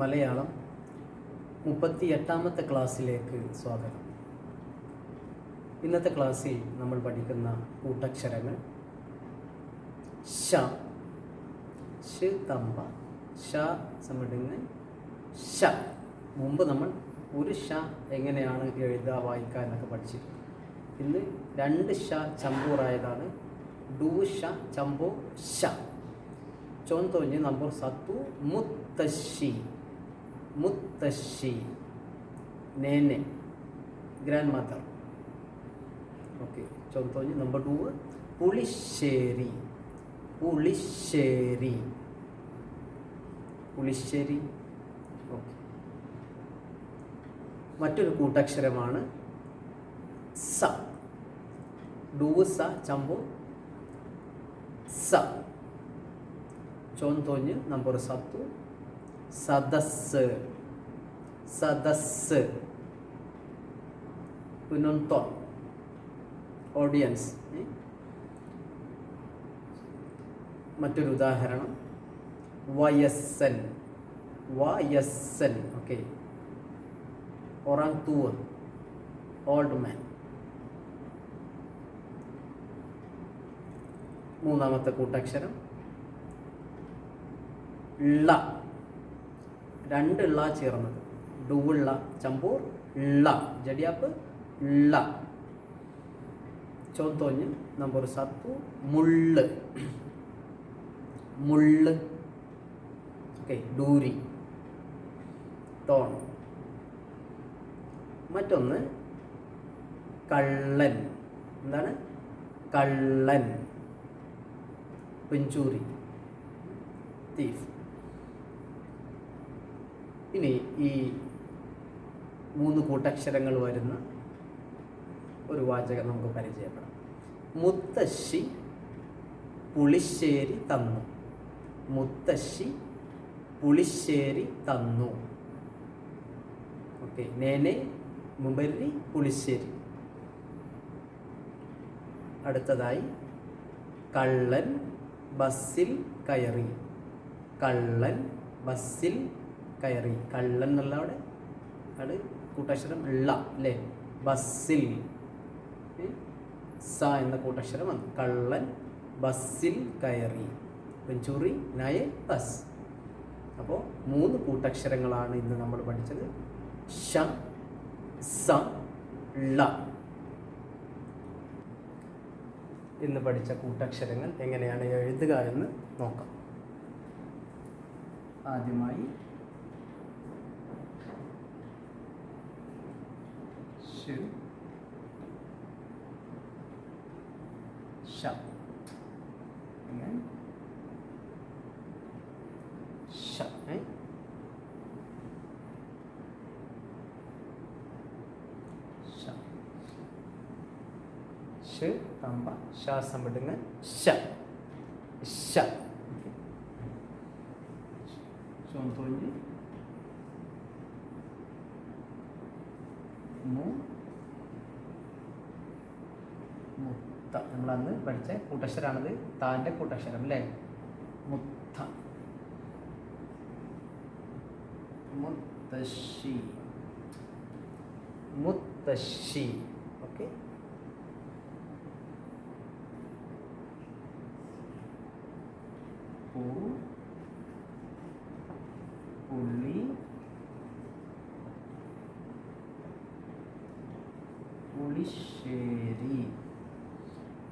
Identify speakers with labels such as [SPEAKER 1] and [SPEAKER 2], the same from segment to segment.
[SPEAKER 1] മലയാളം 38ാമത്തെ ക്ലാസ്സിലേക്ക് സ്വാഗതം. ഇന്നത്തെ ക്ലാസ്സിൽ നമ്മൾ പഠിക്കുന്ന കൂട്ടക്ഷരങ്ങൾ ഷ, ഷ് തമ്പ, ഷ സമിടുങ്ങ്, ഷ. മുമ്പ് നമ്മൾ ഒരു ഷ എങ്ങനെയാണ് എഴുതുക വായിക്കുക എന്നൊക്കെ പഠിച്ചിരുന്നു. ഇന്ന് 2 ഷ ചമ്പൂറായതാണ്. Do Shah ചമ്പോ Shah. Contohnya nomor 1 muttashi, muttashi, nenek, grandmother. Oke, contohnya nomor 2 pulisheri, pulisheri, pulisheri. Okay, മറ്റൊരു കൂട്ടക്ഷരമാണ് സ. ഡു സ ചമ്പോ സ. Contohnya nomor 1 sadase, sadase, penonton, audience. മറ്റൊരു ഉദാഹരണം വയസ്സൻ, വയസ്സൻ. Okay, orang tua, old man. മൂന്നാമത്തെ കൂട്ടക്ഷരം ള. 2 ള ചേർന്നത്. ഡുള്ള ചമ്പൂർ ള. ജഡിയാപ്പ് ള. Contohnya nomor 1 മുള്ള്, മുള്ള്. ഓക്കെ, ഡൂരി, ടോൺ. മറ്റൊന്ന് കള്ളൻ. എന്താണ് കള്ളൻ? പെഞ്ചൂരി, തീഫ്. ഇനി ഈ 3 കൂട്ടക്ഷരങ്ങൾ വരുന്ന ഒരു വാചകം നമുക്ക് പരിചയപ്പെടാം. മുത്തശ്ശി പുളിശ്ശേരി തന്നു, മുത്തശ്ശി പുളിശ്ശേരി തന്നു. ഓക്കെ, നേനെ മുമ്പരി പുളിശ്ശേരി. അടുത്തതായി കള്ളൻ ബസ്സിൽ കയറി, കള്ളൻ ബസ്സിൽ കയറി. കള്ളൻ എന്നുള്ള അവിടെ അത് കൂട്ടക്ഷരം ള അല്ലേ? ബസ്സിൽ സ എന്ന കൂട്ടക്ഷരം വന്നു. കള്ളൻ ബസ്സിൽ കയറി. പെഞ്ചൂറി നായ ബസ്. അപ്പോൾ 3 കൂട്ടക്ഷരങ്ങളാണ് ഇന്ന് നമ്മൾ പഠിച്ചത്. ഷ, സ, ള. ഇന്ന് പഠിച്ച കൂട്ടക്ഷരങ്ങൾ എങ്ങനെയാണ് എഴുതുക എന്ന് നോക്കാം. ആദ്യമായി ഷ, ഷ, ഷ. ഷ തമ്പ ഷ സമിടുങ്ങ ഷ, ഷ. Contohnya മുത്ത. നമ്മളന്ന് പഠിച്ച കൂട്ടക്ഷരാണത്. താൻ്റെ കൂട്ടക്ഷരം അല്ലേ? മുത്ത. മുത്തശ്ശി, മുത്തശ്ശി. ഓക്കെ, പുള്ളി, പുളിശ്ശേരി,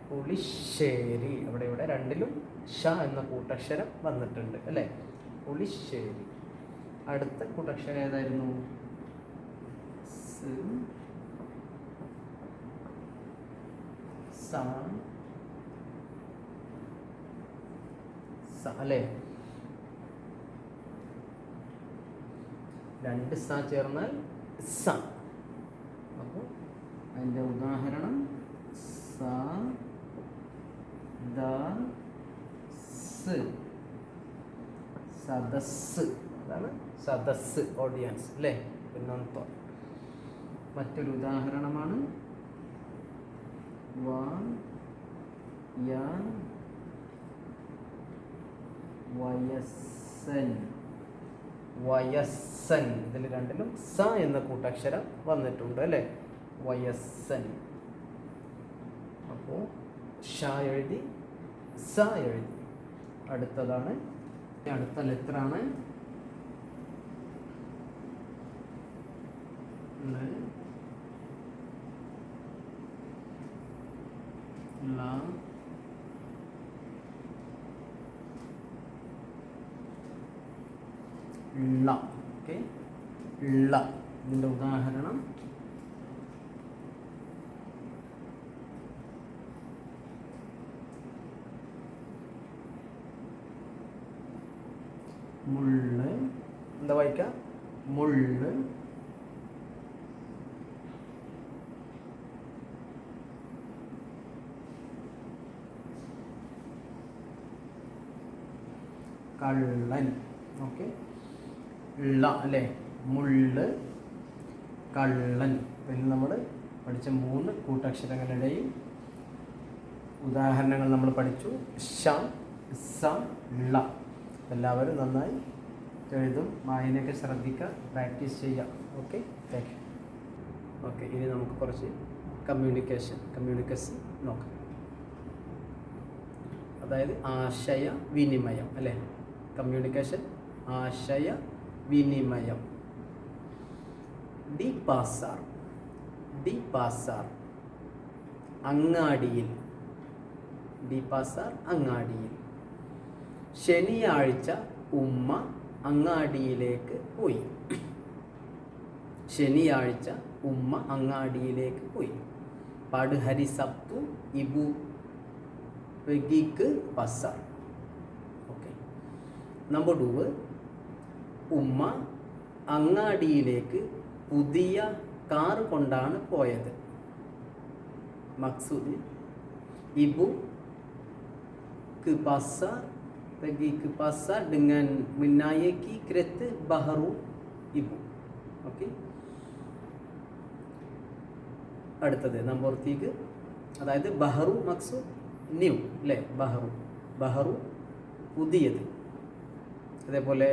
[SPEAKER 1] പുളിശ്ശേരി. അവിടെ ഇവിടെ 2ലും ഷ എന്ന കൂട്ടക്ഷരം വന്നിട്ടുണ്ട് അല്ലേ? പുളിശ്ശേരി. അടുത്ത കൂട്ടക്ഷരം ഏതായിരുന്നു? സ, സ അല്ലേ? 2 സ ചേർന്നാൽ സ. അപ്പോൾ അതിൻ്റെ ഉദാഹരണം സ, ദ, സ്, സദസ്. അതാണ് സദസ്, ഓഡിയൻസ് അല്ലേ? പിന്നൊന്ന്. മറ്റൊരു ഉദാഹരണമാണ് വ, യ, വയസ്സൻ, വയസ്സൻ. ഇതിൽ രണ്ടിലും സ എന്ന കൂട്ടക്ഷരം വന്നിട്ടുണ്ട് അല്ലേ? വയസ്സൻ. അപ്പോൾ ഷ എഴുതി, സ എഴുതി. അടുത്തതാണ്, അടുത്ത ലെറ്ററാണ് ല. ള. ഓക്കെ, ള. ഇതിൻ്റെ ഉദാഹരണം മുള്ള്. എന്താ വായിക്കുക? മുള്ള്. കള്ളൻ. ഓക്കെ, ള അല്ലേ? മുള്ള്, കള്ളൻ. പിന്നെ നമ്മൾ പഠിച്ച 3 കൂട്ടക്ഷരങ്ങളുടെയും ഉദാഹരണങ്ങൾ നമ്മൾ പഠിച്ചു. ഷ, സ, ള. എല്ലാവരും നന്നായി എഴുതും, വായനയൊക്കെ ശ്രദ്ധിക്കുക, പ്രാക്ടീസ് ചെയ്യുക. Okay, thank you. ഓക്കെ, ഇനി നമുക്ക് കുറച്ച് കമ്മ്യൂണിക്കേഷൻ നോക്കാം. അതായത് ആശയവിനിമയം അല്ലേ? കമ്മ്യൂണിക്കേഷൻ, ആശയവിനിമയം. ഡി പാസാർ, ഡി പാസാർ, അങ്ങാടിയിൽ. ഡി പാസാർ, അങ്ങാടിയിൽ. ശനിയാഴ്ച ഉമ്മ അങ്ങാടിയിലേക്ക് പോയി. ശനിയാഴ്ച ഉമ്മ അങ്ങാടിയിലേക്ക് പോയി. പാട് ഹരി സബ്തു ഇബു പെഗിക്ക് പാസാർ. ഓക്കെ. നമ്പർ 2, ഉമ്മ അങ്ങാടിയിലേക്ക് പുതിയ കാർ കൊണ്ടാണ് പോയത്. Maqsood ibu ke pasar, pergi ke pasar dengan menaiki kereta baharu ibu. Okey. അടുത്തത് നമ്പർ 3, അതായത് ബഹറു മക്സൂദ് ന്യൂ അല്ലേ? ബഹറു പുതിയത്. അതേപോലെ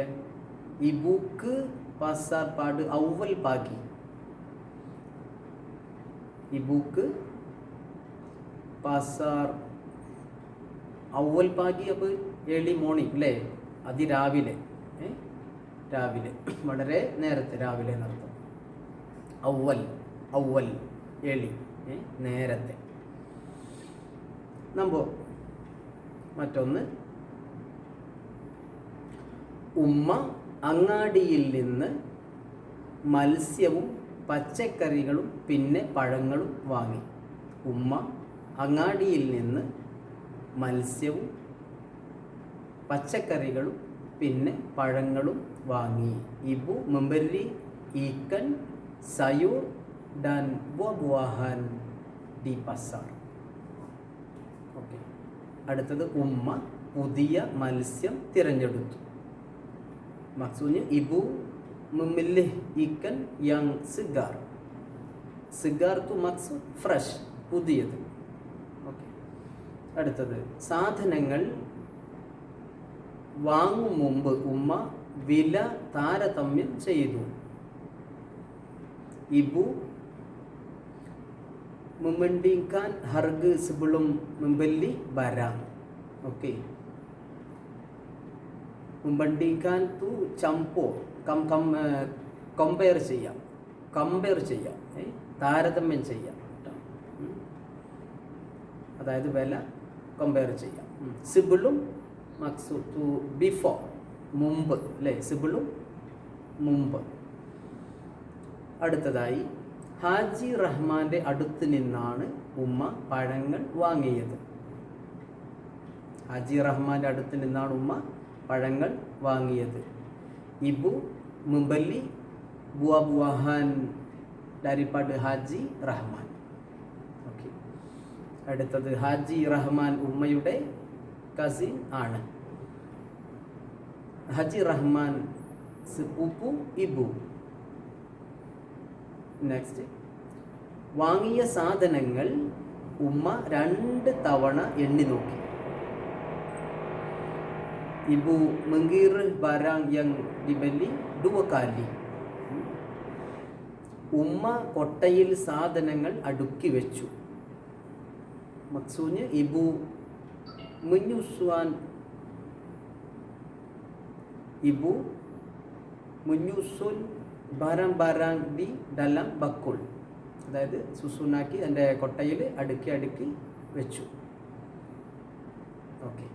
[SPEAKER 1] ഇബുക്ക് പാസാർ പാട് ഔവൽ പാകി. ഇബുക്ക് പാസാർ ഔവൽ പാകി. അപ്പോൾ ഏർലി മോർണിംഗ് അല്ലേ? അതിരാവിലെ, രാവിലെ, വളരെ നേരത്തെ, രാവിലെ എന്നർത്ഥം. ഔവൽ ഏർലി, നേരത്തെ. മറ്റൊന്ന്, ഉമ്മ അങ്ങാടിയിൽ നിന്ന് മത്സ്യവും പച്ചക്കറികളും പിന്നെ പഴങ്ങളും വാങ്ങി. ഉമ്മ അങ്ങാടിയിൽ നിന്ന് മത്സ്യവും പച്ചക്കറികളും പിന്നെ പഴങ്ങളും വാങ്ങി. ഇബു memberi ikan sayur dan buah-buahan di pasar. Okay. അടുത്തത്, ഉമ്മ പുതിയ മത്സ്യം തിരഞ്ഞെടുത്തു. maksudnya ibu memilih ikan yang segar. Segar itu maksud fresh, പുതിയത്. ഓക്കെ. അടുത്തത്, സാധനങ്ങൾ വാങ്ങും മുമ്പ് ഉമ്മ വില താരതമ്യം ചെയ്തു. ibu membandingkan harga sebelum membeli barang. Okey. Membandingkan tu campur, compare ചെയ്യാം, താരതമ്യം ചെയ്യാം. അതായത് വില കമ്പയർ ചെയ്യാം. സിബിളും മക്സൂദ് ബിഫോർ, മുമ്പ് അല്ലേ? സിബിളും മുമ്പ്. അടുത്തതായി, ഹാജി റഹ്മാന്റെ അടുത്ത് നിന്നാണ് ഉമ്മ പഴങ്ങൾ വാങ്ങിയത്. ഹാജി റഹ്മാന്റെ അടുത്ത് നിന്നാണ് ഉമ്മ പഴങ്ങൾ വാങ്ങിയത്. ഇബു membeli buah-buahan daripada Haji Rahman. Okay. അടുത്തത്, ഹാജി റഹ്മാൻ ഉമ്മയുടെ കസിൻ ആണ്. Haji Rahman sepupu ibu. Next, വാങ്ങിയ സാധനങ്ങൾ ഉമ്മ 2 തവണ എണ്ണി നോക്കി. Ibu menggiring barang yang dibeli 2 kali. ഉമ്മ കൊട്ടയിൽ സാധനങ്ങൾ അടുക്കി വെച്ചു. Maksudnya ibu menyusun barang-barang di dalam bakul. അതായത് സുസുനാക്കി എൻ്റെ കൊട്ടയിൽ അടുക്കി വെച്ചു. ഓക്കെ.